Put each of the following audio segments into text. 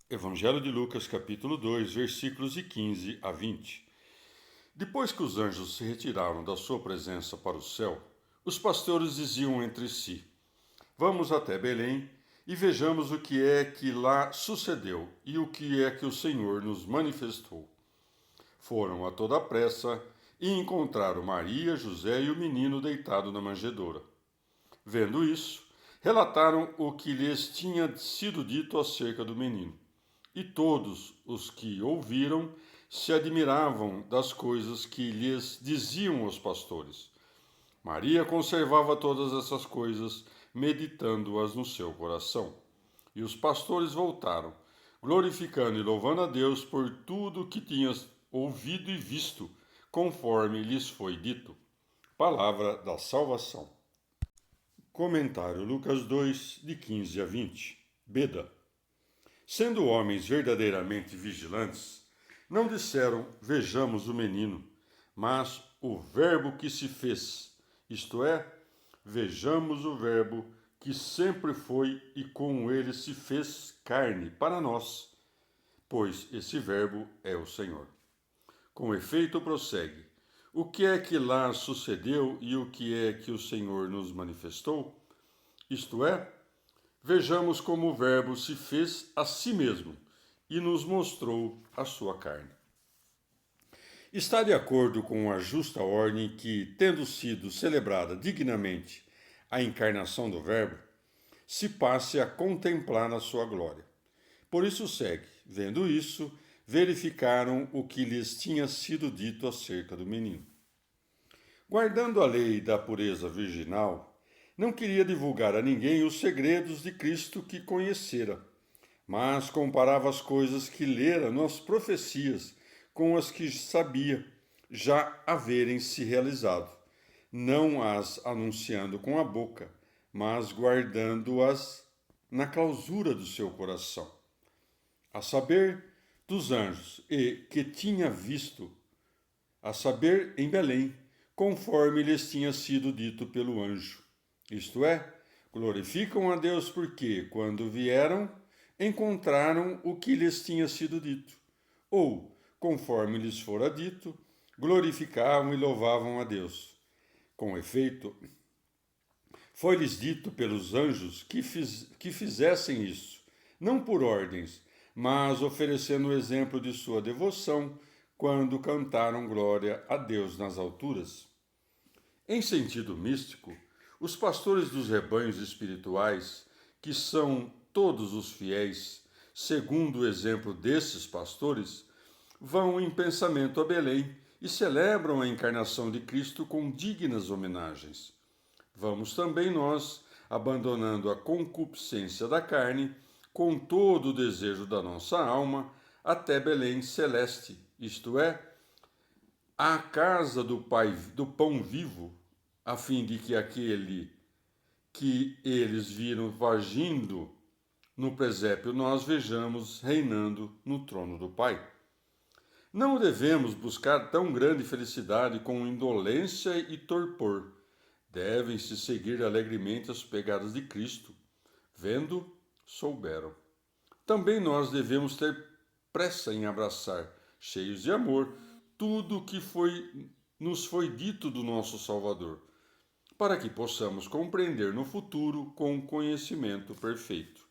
Evangelho de Lucas, capítulo 2, versículos de 15 a 20. Depois que os anjos se retiraram da sua presença para o céu, os pastores diziam entre si: Vamos até Belém e vejamos o que é que lá sucedeu e o que é que o Senhor nos manifestou. Foram a toda pressa e encontraram Maria, José e o menino deitado na manjedoura. Vendo isso, relataram o que lhes tinha sido dito acerca do menino. E todos os que ouviram se admiravam das coisas que lhes diziam os pastores. Maria conservava todas essas coisas, meditando-as no seu coração. E os pastores voltaram, glorificando e louvando a Deus por tudo o que tinham ouvido e visto, conforme lhes foi dito. Palavra da salvação. Comentário Lucas 2, de 15 a 20. Beda. Sendo homens verdadeiramente vigilantes, não disseram: Vejamos o menino, mas o Verbo que se fez, isto é, vejamos o Verbo que sempre foi e com ele se fez carne para nós, pois esse Verbo é o Senhor. Com efeito, prossegue: O que é que lá sucedeu e o que é que o Senhor nos manifestou? Isto é, vejamos como o Verbo se fez a si mesmo e nos mostrou a sua carne. Está de acordo com a justa ordem que, tendo sido celebrada dignamente a encarnação do Verbo, se passe a contemplar na sua glória. Por isso segue, vendo isso, verificaram o que lhes tinha sido dito acerca do menino. Guardando a lei da pureza virginal, não queria divulgar a ninguém os segredos de Cristo que conhecera, mas comparava as coisas que lera nas profecias com as que sabia já haverem se realizado, não as anunciando com a boca, mas guardando-as na clausura do seu coração, a saber, dos anjos, e que tinha visto, a saber, em Belém, conforme lhes tinha sido dito pelo anjo. Isto é, glorificam a Deus porque, quando vieram, encontraram o que lhes tinha sido dito. Ou, conforme lhes fora dito, glorificavam e louvavam a Deus. Com efeito, foi-lhes dito pelos anjos que fizessem isso, não por ordens, mas oferecendo o exemplo de sua devoção quando cantaram glória a Deus nas alturas. Em sentido místico, os pastores dos rebanhos espirituais, que são todos os fiéis, segundo o exemplo desses pastores, vão em pensamento a Belém e celebram a encarnação de Cristo com dignas homenagens. Vamos também nós, abandonando a concupiscência da carne, com todo o desejo da nossa alma, até Belém celeste, isto é, à casa do Pai do pão vivo, a fim de que aquele que eles viram vagindo no presépio nós vejamos reinando no trono do Pai. Não devemos buscar tão grande felicidade com indolência e torpor. Devem-se seguir alegremente as pegadas de Cristo. Vendo, souberam. Também nós devemos ter pressa em abraçar, cheios de amor, tudo o que nos foi dito do nosso Salvador, para que possamos compreender no futuro com conhecimento perfeito.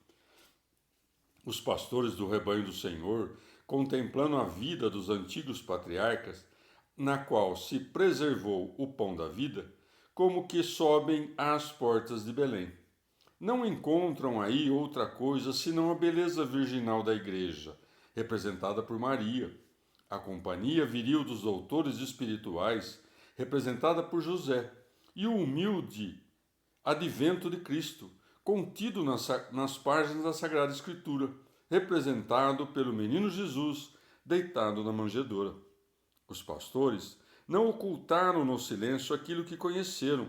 Os pastores do rebanho do Senhor, contemplando a vida dos antigos patriarcas, na qual se preservou o pão da vida, como que sobem às portas de Belém. Não encontram aí outra coisa senão a beleza virginal da igreja, representada por Maria, a companhia viril dos doutores espirituais, representada por José, e o humilde advento de Cristo, contido nas páginas da Sagrada Escritura, representado pelo menino Jesus deitado na manjedoura. Os pastores não ocultaram no silêncio aquilo que conheceram,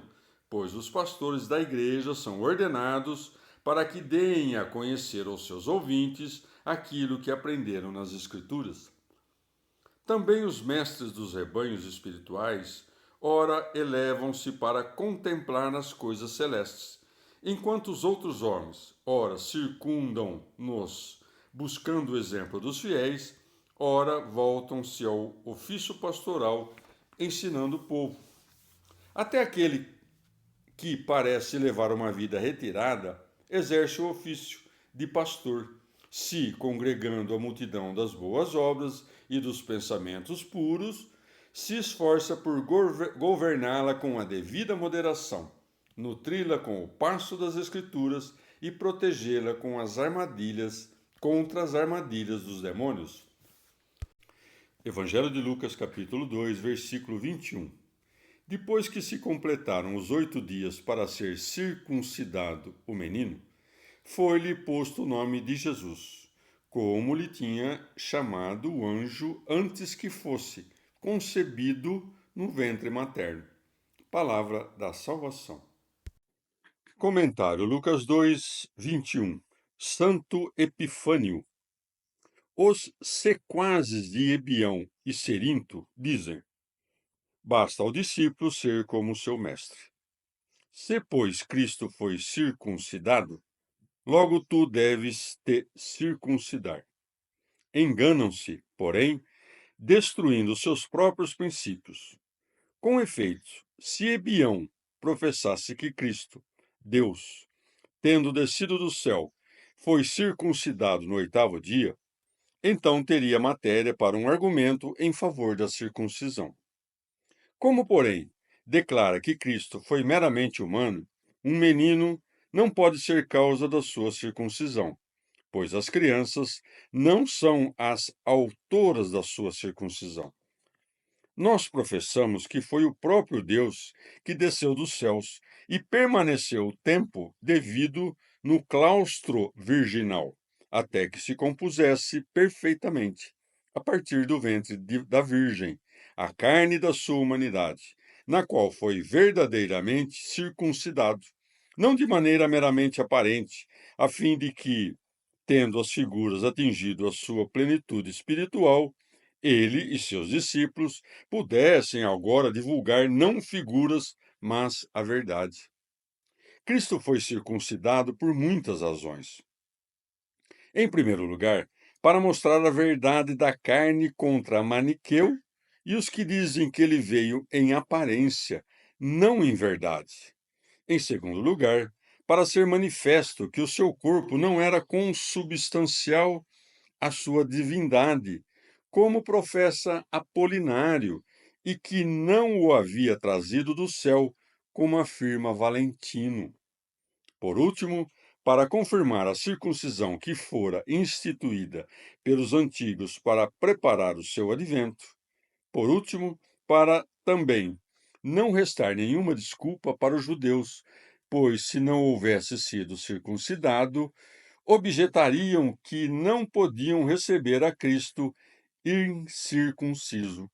pois os pastores da igreja são ordenados para que deem a conhecer aos seus ouvintes aquilo que aprenderam nas Escrituras. Também os mestres dos rebanhos espirituais, ora elevam-se para contemplar as coisas celestes, enquanto os outros homens, ora circundam-nos, buscando o exemplo dos fiéis, ora voltam-se ao ofício pastoral, ensinando o povo. Até aquele que parece levar uma vida retirada, exerce o ofício de pastor, se, congregando a multidão das boas obras e dos pensamentos puros, se esforça por governá-la com a devida moderação, nutri-la com o pasto das Escrituras e protegê-la com as armadilhas contra as armadilhas dos demônios. Evangelho de Lucas, capítulo 2, versículo 21. Depois que se completaram os 8 dias para ser circuncidado o menino, foi-lhe posto o nome de Jesus, como lhe tinha chamado o anjo antes que fosse concebido no ventre materno. Palavra da salvação. Comentário Lucas 2, 21. Santo Epifânio. Os sequazes de Ebião e Cerinto dizem: basta ao discípulo ser como seu mestre. Se, pois, Cristo foi circuncidado, logo tu deves te circuncidar. Enganam-se, porém, destruindo seus próprios princípios. Com efeito, se Ebião professasse que Cristo, Deus, tendo descido do céu, foi circuncidado no 8º dia, então teria matéria para um argumento em favor da circuncisão. Como, porém, declara que Cristo foi meramente humano, um menino não pode ser causa da sua circuncisão, pois as crianças não são as autoras da sua circuncisão. Nós professamos que foi o próprio Deus que desceu dos céus e permaneceu o tempo devido no claustro virginal, até que se compusesse perfeitamente, a partir do ventre da Virgem, a carne da sua humanidade, na qual foi verdadeiramente circuncidado, não de maneira meramente aparente, a fim de que, tendo as figuras atingido a sua plenitude espiritual, ele e seus discípulos pudessem agora divulgar não figuras, mas a verdade. Cristo foi circuncidado por muitas razões. Em primeiro lugar, para mostrar a verdade da carne contra a Maniqueu e os que dizem que ele veio em aparência, não em verdade. Em segundo lugar, para ser manifesto que o seu corpo não era consubstancial à sua divindade, como professa Apolinário, e que não o havia trazido do céu, como afirma Valentino. Por último, para confirmar a circuncisão que fora instituída pelos antigos para preparar o seu advento. Por último, para também não restar nenhuma desculpa para os judeus, pois se não houvesse sido circuncidado, objetariam que não podiam receber a Cristo incircunciso.